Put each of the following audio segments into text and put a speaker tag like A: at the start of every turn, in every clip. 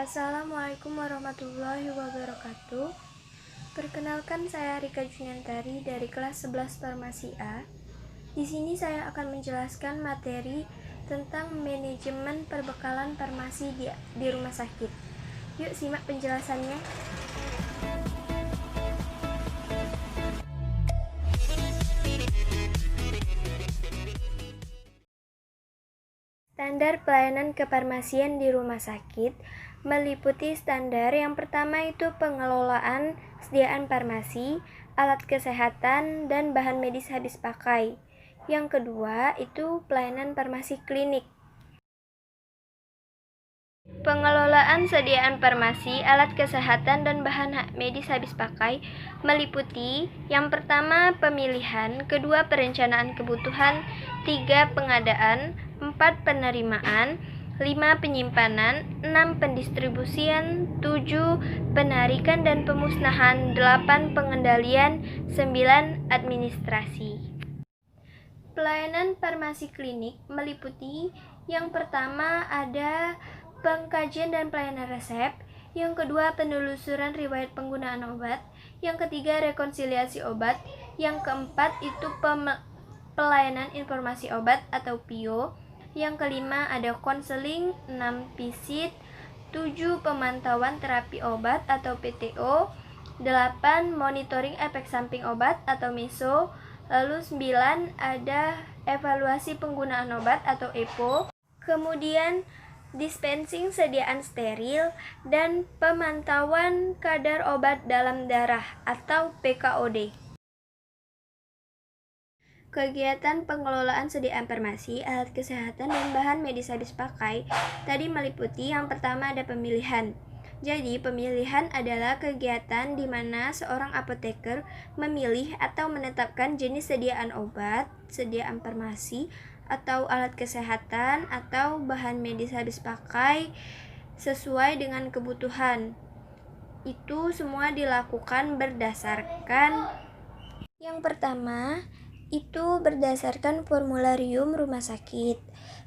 A: Assalamualaikum warahmatullahi wabarakatuh. Perkenalkan, saya Rika Juniantari dari kelas 11 Farmasi A. Di sini saya akan menjelaskan materi tentang manajemen perbekalan farmasi di rumah sakit. Yuk simak penjelasannya. Standar pelayanan kefarmasian di rumah sakit meliputi standar yang pertama itu pengelolaan sediaan farmasi, alat kesehatan, dan bahan medis habis pakai. Yang kedua itu pelayanan farmasi klinik. Pengelolaan sediaan farmasi, alat kesehatan, dan bahan medis habis pakai meliputi yang pertama pemilihan, kedua perencanaan kebutuhan, 3 pengadaan, 4 penerimaan, 5 penyimpanan, 6 pendistribusian, 7 penarikan dan pemusnahan, 8 pengendalian, 9 administrasi. Pelayanan farmasi klinik meliputi yang pertama ada pengkajian dan pelayanan resep, yang kedua penelusuran riwayat penggunaan obat, yang ketiga rekonsiliasi obat, yang keempat itu pelayanan informasi obat atau PIO, yang kelima ada konseling, 6 visit, 7 pemantauan terapi obat atau PTO, 8 monitoring efek samping obat atau MESO, lalu 9 ada evaluasi penggunaan obat atau EPO, kemudian dispensing sediaan steril, dan pemantauan kadar obat dalam darah atau PKOD. Kegiatan pengelolaan sediaan farmasi, alat kesehatan, dan bahan medis habis pakai tadi meliputi yang pertama ada pemilihan. Jadi, pemilihan adalah kegiatan di mana seorang apoteker memilih atau menetapkan jenis sediaan obat, sediaan farmasi, atau alat kesehatan, atau bahan medis habis pakai sesuai dengan kebutuhan. Itu semua dilakukan berdasarkan yang pertama itu berdasarkan formularium rumah sakit,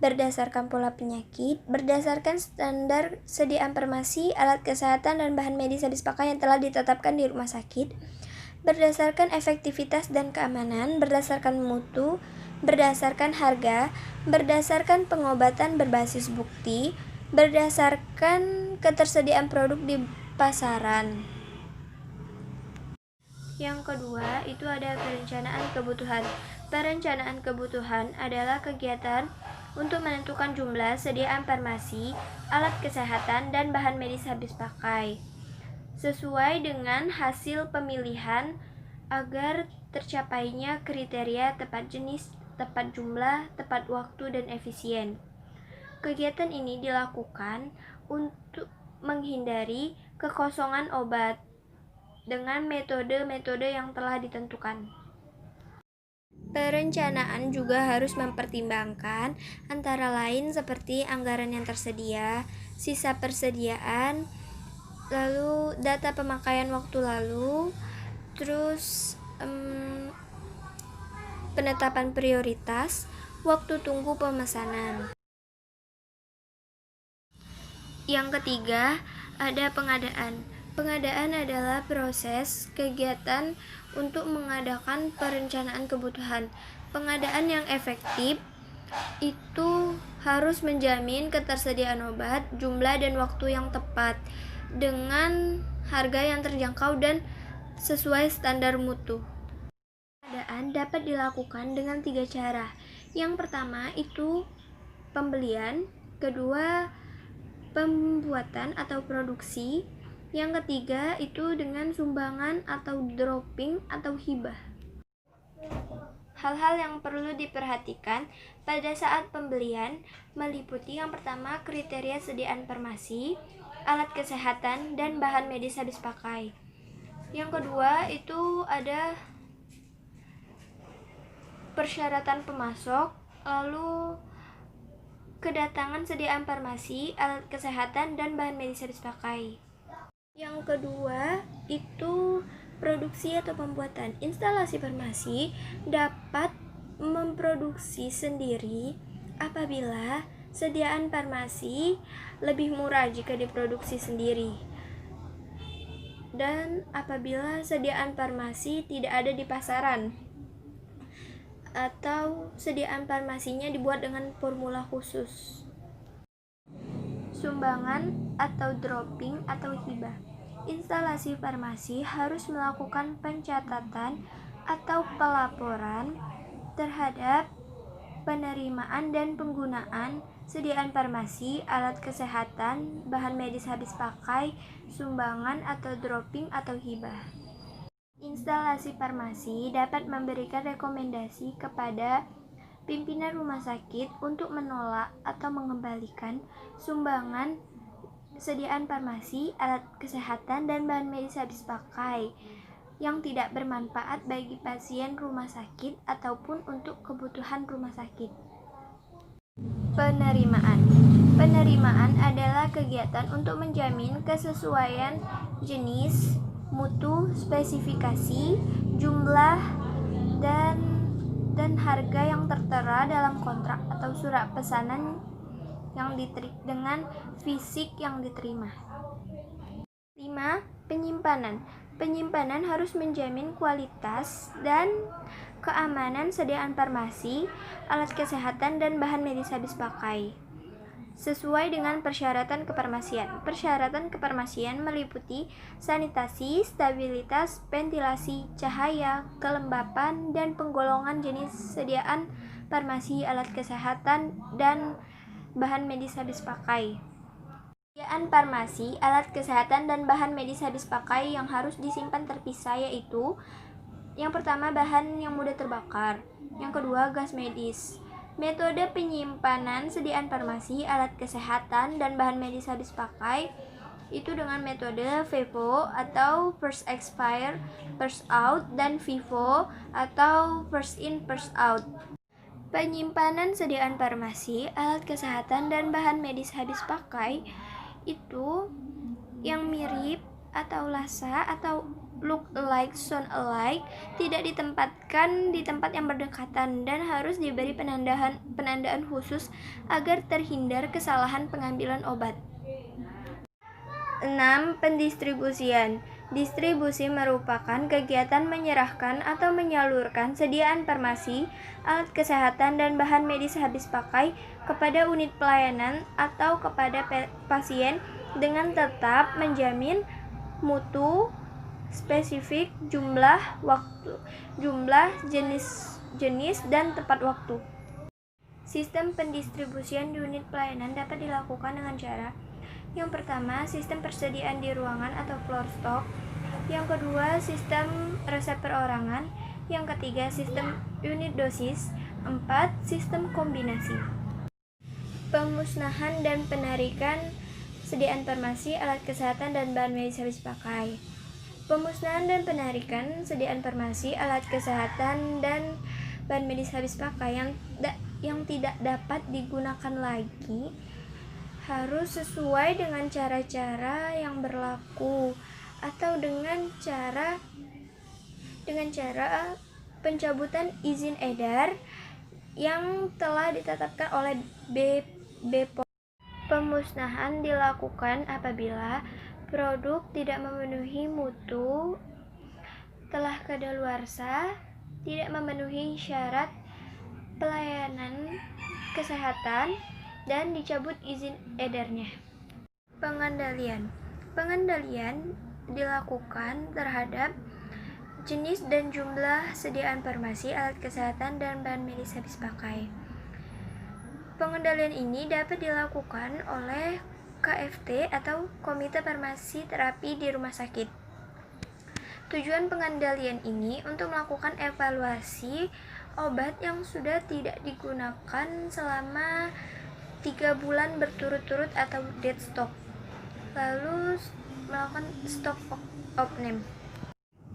A: berdasarkan pola penyakit, berdasarkan standar sediaan farmasi, alat kesehatan, dan bahan medis habis pakai yang telah ditetapkan di rumah sakit, berdasarkan efektivitas dan keamanan, berdasarkan mutu, berdasarkan harga, berdasarkan pengobatan berbasis bukti, berdasarkan ketersediaan produk di pasaran. Yang kedua, itu ada perencanaan kebutuhan. Perencanaan kebutuhan adalah kegiatan untuk menentukan jumlah sediaan farmasi, alat kesehatan, dan bahan medis habis pakai sesuai dengan hasil pemilihan agar tercapainya kriteria tepat jenis, tepat jumlah, tepat waktu, dan efisien. Kegiatan ini dilakukan untuk menghindari kekosongan obat dengan metode-metode yang telah ditentukan. Perencanaan juga harus mempertimbangkan antara lain seperti anggaran yang tersedia, sisa persediaan, lalu data pemakaian waktu lalu, terus penetapan prioritas, waktu tunggu pemesanan. Yang ketiga, ada pengadaan. Pengadaan adalah proses kegiatan untuk mengadakan perencanaan kebutuhan. Pengadaan yang efektif itu harus menjamin ketersediaan obat, jumlah dan waktu yang tepat, dengan harga yang terjangkau dan sesuai standar mutu. Pengadaan dapat dilakukan dengan 3 cara. Yang pertama itu pembelian, kedua pembuatan atau produksi, yang ketiga itu dengan sumbangan atau dropping atau hibah. Hal-hal yang perlu diperhatikan pada saat pembelian meliputi yang pertama kriteria sediaan farmasi, alat kesehatan, dan bahan medis habis pakai. Yang kedua itu ada persyaratan pemasok, lalu kedatangan sediaan farmasi, alat kesehatan, dan bahan medis habis pakai. Yang kedua itu produksi atau pembuatan. Instalasi farmasi dapat memproduksi sendiri apabila Sediaan farmasi lebih murah jika diproduksi sendiri. Dan apabila sediaan farmasi tidak ada di pasaran, atau sediaan farmasinya dibuat dengan formula khusus. Sumbangan atau dropping atau hibah. Instalasi farmasi harus melakukan pencatatan atau pelaporan terhadap penerimaan dan penggunaan sediaan farmasi, alat kesehatan, bahan medis habis pakai, sumbangan atau dropping atau hibah. Instalasi farmasi dapat memberikan rekomendasi kepada pimpinan rumah sakit untuk menolak atau mengembalikan sumbangan sediaan farmasi, alat kesehatan, dan bahan medis habis pakai yang tidak bermanfaat bagi pasien rumah sakit ataupun untuk kebutuhan rumah sakit. Penerimaan adalah kegiatan untuk menjamin kesesuaian jenis, mutu, spesifikasi, jumlah, dan harga yang tertera dalam kontrak atau surat pesanan yang dengan fisik yang diterima. 5. Penyimpanan harus menjamin kualitas dan keamanan sediaan farmasi, alat kesehatan, dan bahan medis habis pakai sesuai dengan persyaratan kefarmasian. Persyaratan kefarmasian meliputi sanitasi, stabilitas, ventilasi, cahaya, kelembapan, dan penggolongan jenis sediaan farmasi, alat kesehatan, dan bahan medis habis pakai. Sediaan farmasi, alat kesehatan, dan bahan medis habis pakai yang harus disimpan terpisah yaitu: yang pertama, bahan yang mudah terbakar. Yang kedua, gas medis. Metode penyimpanan sediaan farmasi, alat kesehatan, dan bahan medis habis pakai itu dengan metode FIFO atau First Expire, First Out, dan FIFO atau First In, First Out. Penyimpanan sediaan farmasi, alat kesehatan, dan bahan medis habis pakai itu yang mirip atau lasa atau look alike, sound alike, tidak ditempatkan di tempat yang berdekatan dan harus diberi penandaan khusus agar terhindar kesalahan pengambilan obat. 6. Pendistribusian. Distribusi merupakan kegiatan menyerahkan atau menyalurkan sediaan farmasi, alat kesehatan, dan bahan medis habis pakai kepada unit pelayanan atau kepada pasien dengan tetap menjamin mutu, spesifik, jumlah, jenis, dan tepat waktu. Sistem pendistribusian di unit pelayanan dapat dilakukan dengan cara: yang pertama, sistem persediaan di ruangan atau floor stock. Yang kedua, sistem resep perorangan. Yang ketiga, sistem unit dosis. 4. Sistem kombinasi. Pemusnahan dan penarikan sediaan farmasi, alat kesehatan, dan bahan medis habis pakai. Pemusnahan dan penarikan sediaan farmasi, alat kesehatan, dan bahan medis habis pakai yang tidak dapat digunakan lagi harus sesuai dengan cara-cara yang berlaku atau dengan cara pencabutan izin edar yang telah ditetapkan oleh BPOM. Pemusnahan dilakukan apabila produk tidak memenuhi mutu, telah kadaluarsa, tidak memenuhi syarat pelayanan kesehatan, dan dicabut izin edarnya. Pengendalian dilakukan terhadap jenis dan jumlah sediaan farmasi, alat kesehatan, dan bahan medis habis pakai. Pengendalian ini dapat dilakukan oleh KFT atau Komite Farmasi Terapi di Rumah Sakit. Tujuan pengendalian ini untuk melakukan evaluasi obat yang sudah tidak digunakan selama 3 bulan berturut-turut atau dead stock, lalu melakukan stock opening.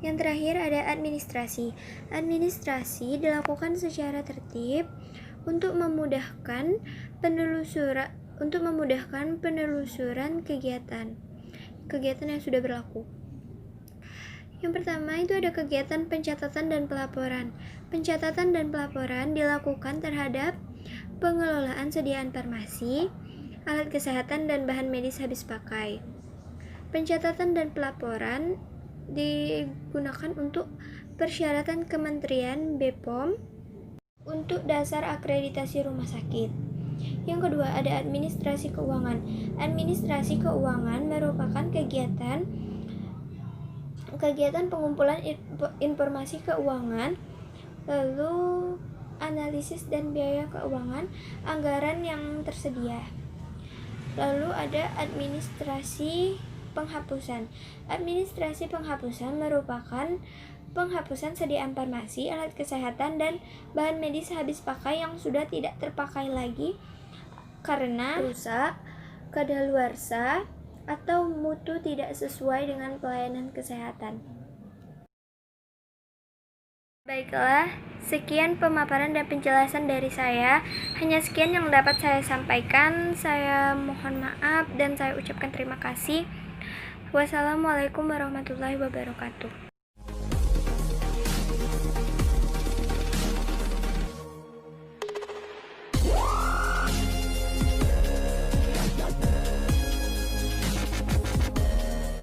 A: Yang terakhir ada administrasi. Administrasi dilakukan secara tertib untuk memudahkan penelusuran kegiatan yang sudah berlaku. Yang pertama itu ada kegiatan pencatatan dan pelaporan. Pencatatan dan pelaporan dilakukan terhadap pengelolaan sediaan farmasi, alat kesehatan dan bahan medis habis pakai. Pencatatan dan pelaporan digunakan untuk persyaratan Kementerian BPOM untuk dasar akreditasi rumah sakit. Yang kedua, ada administrasi keuangan. Administrasi keuangan merupakan kegiatan pengumpulan informasi keuangan, lalu analisis dan biaya keuangan, anggaran yang tersedia. Lalu ada administrasi penghapusan. Administrasi penghapusan merupakan penghapusan sediaan farmasi, alat kesehatan, dan bahan medis habis pakai yang sudah tidak terpakai lagi karena rusak, kadaluarsa, atau mutu tidak sesuai dengan pelayanan kesehatan. Baiklah, sekian pemaparan dan penjelasan dari saya. Hanya sekian yang dapat saya sampaikan. Saya mohon maaf dan saya ucapkan terima kasih. Wassalamualaikum warahmatullahi wabarakatuh.